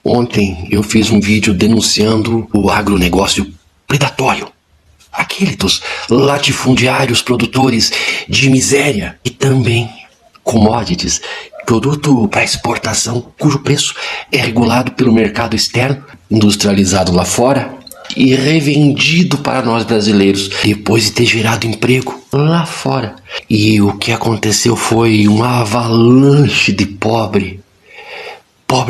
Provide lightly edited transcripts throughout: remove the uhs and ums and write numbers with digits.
Ontem eu fiz um vídeo denunciando o agronegócio predatório. Aquele dos latifundiários produtores de miséria e também commodities, produto para exportação, cujo preço é regulado pelo mercado externo, industrializado lá fora e revendido para nós brasileiros, depois de ter gerado emprego lá fora. E o que aconteceu foi uma avalanche de pobre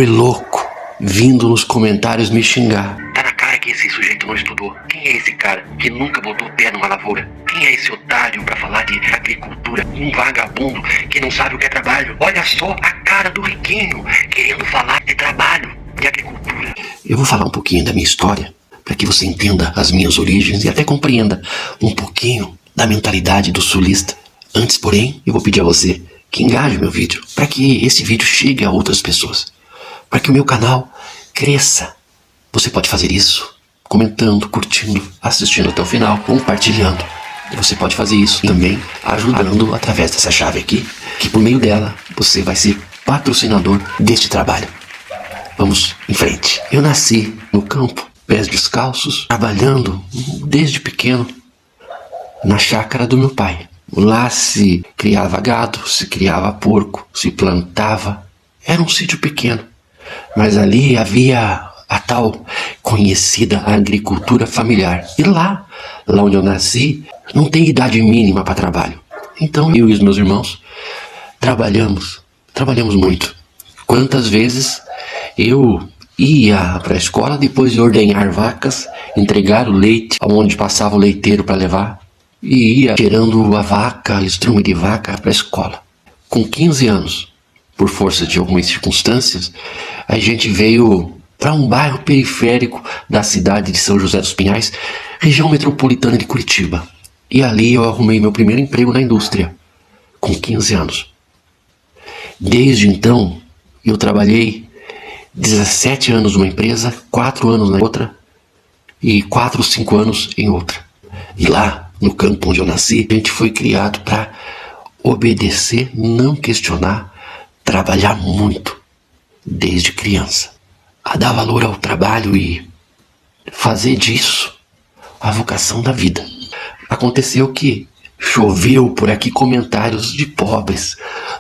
louco, vindo nos comentários me xingar. Tá na cara que esse sujeito não estudou. Quem é esse cara que nunca botou o pé numa lavoura? Quem é esse otário pra falar de agricultura? Um vagabundo que não sabe o que é trabalho. Olha só a cara do riquinho querendo falar de trabalho, de agricultura. Eu vou falar um pouquinho da minha história, para que você entenda as minhas origens e até compreenda um pouquinho da mentalidade do sulista. Antes, porém, eu vou pedir a você que engaje meu vídeo, para que esse vídeo chegue a outras pessoas, para que o meu canal cresça. Você pode fazer isso comentando, curtindo, assistindo até o final, compartilhando. E você pode fazer isso também ajudando através dessa chave aqui, que por meio dela você vai ser patrocinador deste trabalho. Vamos em frente. Eu nasci no campo, pés descalços, trabalhando desde pequeno na chácara do meu pai. Lá se criava gado, se criava porco, se plantava. Era um sítio pequeno, mas ali havia a tal conhecida agricultura familiar. E lá onde eu nasci, não tem idade mínima para trabalho. Então eu e os meus irmãos trabalhamos muito. Quantas vezes eu ia para a escola depois de ordenhar vacas, entregar o leite aonde passava o leiteiro para levar, e ia tirando a vaca, estrume de vaca para a escola. Com 15 anos, por força de algumas circunstâncias, a gente veio para um bairro periférico da cidade de São José dos Pinhais, região metropolitana de Curitiba. E ali eu arrumei meu primeiro emprego na indústria, com 15 anos. Desde então, eu trabalhei 17 anos numa empresa, 4 anos na outra e 4 ou 5 anos em outra. E lá, no campo onde eu nasci, a gente foi criado para obedecer, não questionar, trabalhar muito, desde criança. A dar valor ao trabalho e fazer disso a vocação da vida. Aconteceu que choveu por aqui comentários de pobres,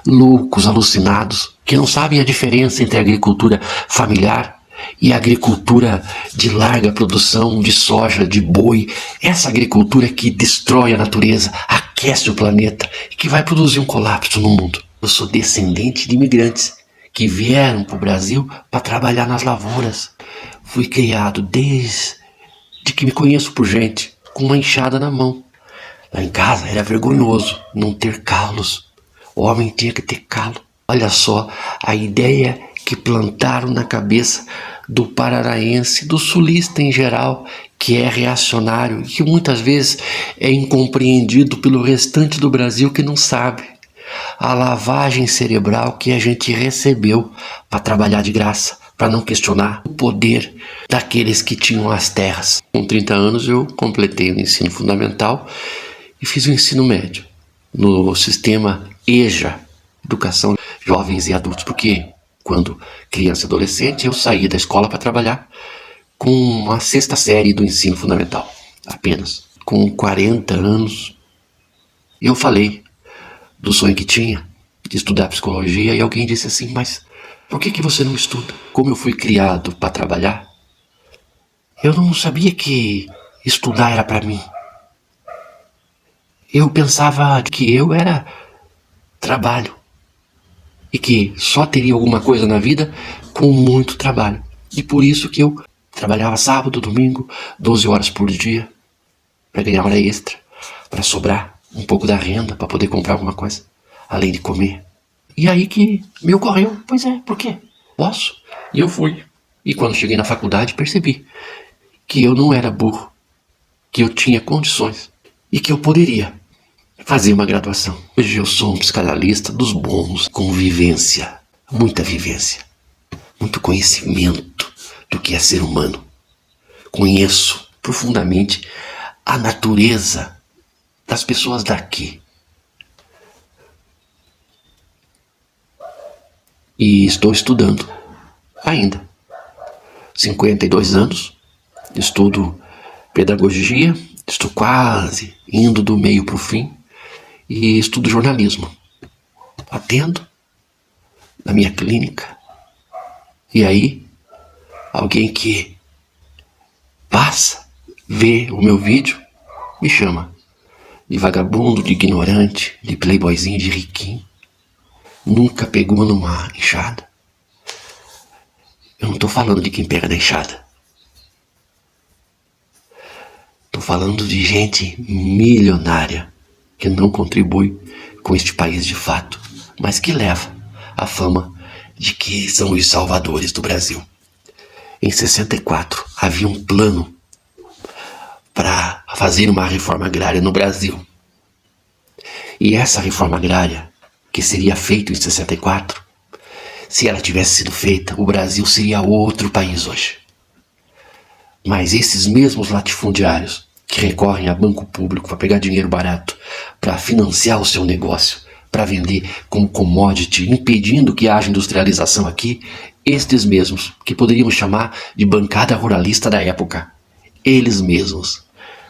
loucos, alucinados, que não sabem a diferença entre a agricultura familiar e a agricultura de larga produção de soja, de boi. Essa agricultura que destrói a natureza, aquece o planeta e que vai produzir um colapso no mundo. Eu sou descendente de imigrantes que vieram para o Brasil para trabalhar nas lavouras. Fui criado desde que me conheço por gente, com uma enxada na mão. Lá em casa era vergonhoso não ter calos. O homem tinha que ter calo. Olha só a ideia que plantaram na cabeça do paranaense, do sulista em geral, que é reacionário e que muitas vezes é incompreendido pelo restante do Brasil que não sabe a lavagem cerebral que a gente recebeu para trabalhar de graça, para não questionar o poder daqueles que tinham as terras. Com 30 anos eu completei o ensino fundamental e fiz o ensino médio no sistema EJA, Educação Jovens e Adultos, porque quando criança e adolescente eu saí da escola para trabalhar com a 6ª série do ensino fundamental, apenas. Com 40 anos eu falei do sonho que tinha de estudar psicologia e alguém disse assim, mas por que você não estuda? Como eu fui criado para trabalhar, eu não sabia que estudar era para mim. Eu pensava que eu era trabalho e que só teria alguma coisa na vida com muito trabalho. E por isso que eu trabalhava sábado, domingo, 12 horas por dia, para ganhar hora extra, para sobrar um pouco da renda, para poder comprar alguma coisa, além de comer. E aí que me ocorreu, pois é, por quê? Posso? E eu fui. E quando cheguei na faculdade percebi que eu não era burro, que eu tinha condições e que eu poderia fazer uma graduação. Hoje eu sou um psicanalista dos bons, com vivência, muita vivência, muito conhecimento do que é ser humano. Conheço profundamente a natureza das pessoas daqui. E estou estudando ainda 52 anos, estudo pedagogia, estou quase indo do meio para o fim e estudo jornalismo. Atendo na minha clínica e aí alguém que passa, vê o meu vídeo, me chama de vagabundo, de ignorante, de playboyzinho, de riquinho. Nunca pegou numa enxada. Eu não tô falando de quem pega na enxada. Tô falando de gente milionária que não contribui com este país de fato, mas que leva a fama de que são os salvadores do Brasil. Em 64 havia um plano para fazer uma reforma agrária no Brasil. E essa reforma agrária, que seria feita em 64, se ela tivesse sido feita, o Brasil seria outro país hoje. Mas esses mesmos latifundiários que recorrem a banco público para pegar dinheiro barato, para financiar o seu negócio, para vender como commodity, impedindo que haja industrialização aqui, estes mesmos, que poderíamos chamar de bancada ruralista da época, eles mesmos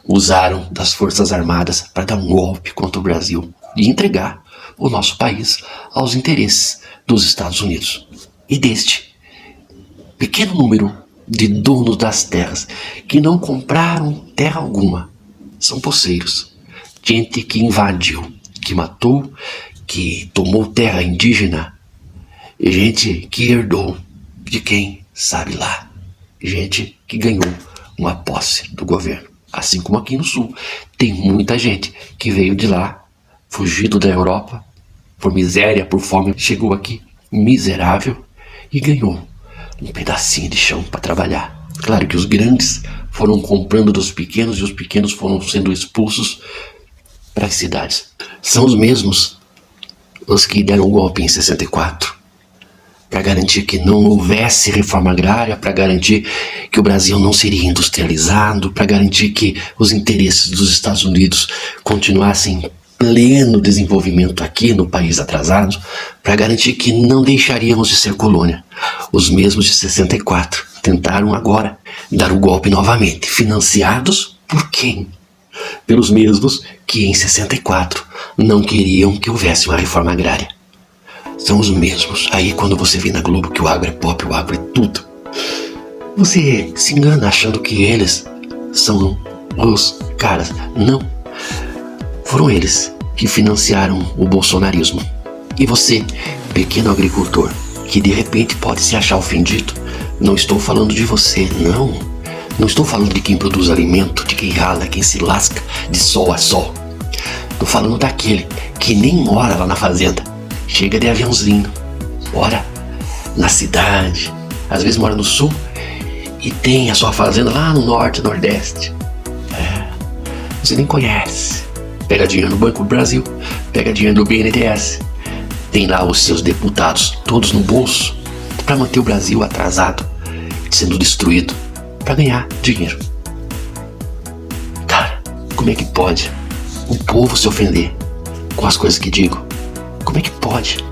usaram das Forças Armadas para dar um golpe contra o Brasil e entregar o nosso país aos interesses dos Estados Unidos. E deste pequeno número de donos das terras que não compraram terra alguma, são poceiros, gente que invadiu, que matou, que tomou terra indígena, gente que herdou de quem sabe lá, gente que ganhou uma posse do governo. Assim como aqui no Sul, tem muita gente que veio de lá, fugido da Europa, por miséria, por fome, chegou aqui miserável e ganhou um pedacinho de chão para trabalhar. Claro que os grandes foram comprando dos pequenos e os pequenos foram sendo expulsos para as cidades. São os mesmos os que deram o golpe em 64 para garantir que não houvesse reforma agrária, para garantir que o Brasil não seria industrializado, para garantir que os interesses dos Estados Unidos continuassem em pleno desenvolvimento aqui no país atrasado, para garantir que não deixaríamos de ser colônia. Os mesmos de 64 tentaram agora dar o golpe novamente, financiados por quem? Pelos mesmos que em 64 não queriam que houvesse uma reforma agrária. São os mesmos. Aí quando você vê na Globo que o agro é pop, o agro é tudo, você se engana achando que eles são os caras. Não. Foram eles que financiaram o bolsonarismo. E você, pequeno agricultor, que de repente pode se achar ofendido, não estou falando de você, não. Não estou falando de quem produz alimento, de quem rala, quem se lasca de sol a sol. Estou falando daquele que nem mora lá na fazenda. Chega de aviãozinho, mora na cidade, às vezes mora no sul e tem a sua fazenda lá no norte, nordeste. Você nem conhece. Pega dinheiro no Banco do Brasil, pega dinheiro do BNDES, tem lá os seus deputados todos no bolso para manter o Brasil atrasado, sendo destruído, para ganhar dinheiro. Cara, como é que pode o povo se ofender com as coisas que digo? Como é que pode?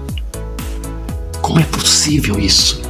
Como é possível isso?